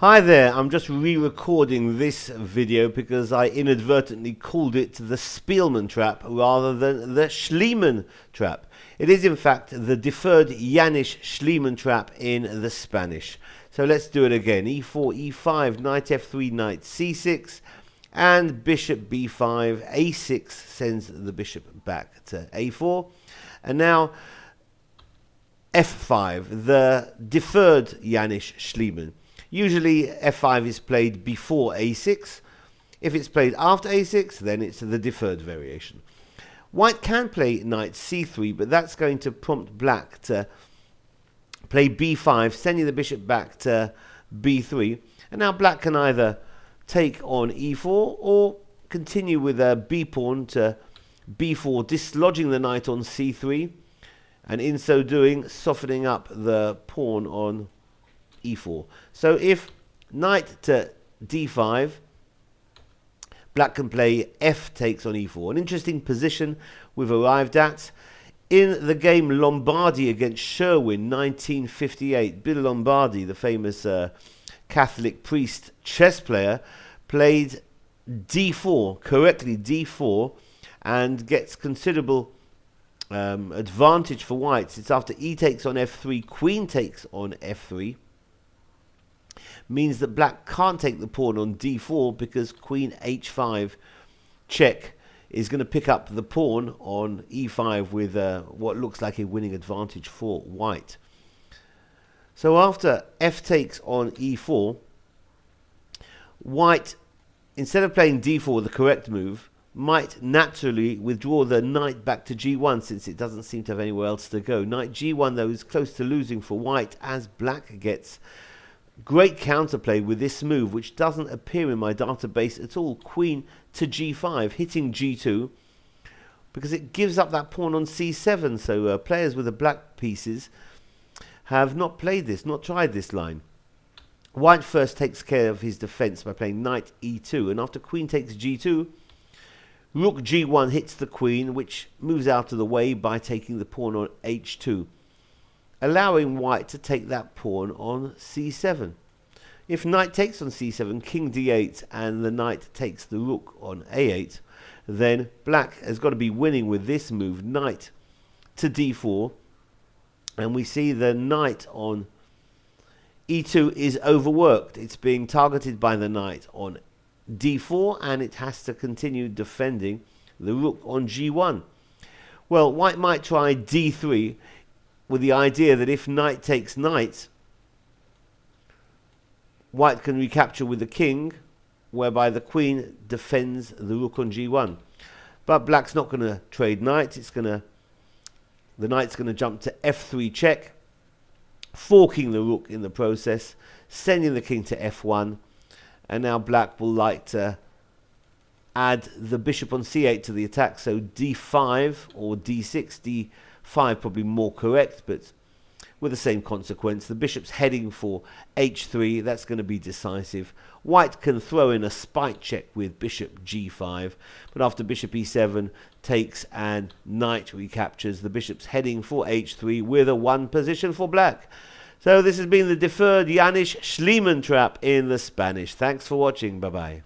Hi there, I'm just re-recording this video because I inadvertently called it the Spielmann trap rather than the Schliemann trap. It is in fact the deferred Jaenisch Schliemann trap in the Spanish. So let's do it again. e4, e5, knight f3, knight c6, and bishop b5, a6 sends the bishop back to a4. And now f5, the deferred Jaenisch Schliemann. Usually f5 is played before a6. If it's played after a6, then it's the deferred variation. White can play knight c3, but that's going to prompt black to play b5, sending the bishop back to b3. And now black can either take on e4 or continue with a b pawn to b4, dislodging the knight on c3, and in so doing softening up the pawn on e4. So if knight to d5, black can play f takes on e4. An interesting position we've arrived at. In the game Lombardy against Sherwin, 1958, Bill Lombardy, the famous Catholic priest chess player, played d4, correctly d4, and gets considerable advantage for whites. It's after e takes on f3, queen takes on f3. Means that black can't take the pawn on d4 because queen h5 check is going to pick up the pawn on e5 with what looks like a winning advantage for white. So after f takes on e4, white, instead of playing d4, the correct move, might naturally withdraw the knight back to g1 since it doesn't seem to have anywhere else to go. Knight g1 though is close to losing for white as black gets great counterplay with this move, which doesn't appear in my database at all. Queen to g5, hitting g2, because it gives up that pawn on c7. So players with the black pieces have not played this, not tried this line. White first takes care of his defense by playing knight e2, and after queen takes g2, rook g1 hits the queen, which moves out of the way by taking the pawn on h2. Allowing white to take that pawn on c7. If knight takes on c7, king d8, and the knight takes the rook on a8, then black has got to be winning with this move, knight to d4, and we see the knight on e2 is overworked. It's being targeted by the knight on d4, and it has to continue defending the rook on g1. Well, white might try d3, with the idea that if knight takes knight, white can recapture with the king, whereby the queen defends the rook on g1. But black's not going to trade knight. The knight's going to jump to f3 check, forking the rook in the process, sending the king to f1, and now black will like to add the bishop on c8 to the attack, so d5 or d6, d5 probably more correct, but with the same consequence. The bishop's heading for h3, that's going to be decisive. White can throw in a spite check with bishop g5, but after bishop e7 takes and knight recaptures, the bishop's heading for h3 with a 1 position for black. So this has been the deferred Jaenisch Schliemann trap in the Spanish. Thanks for watching. Bye-bye.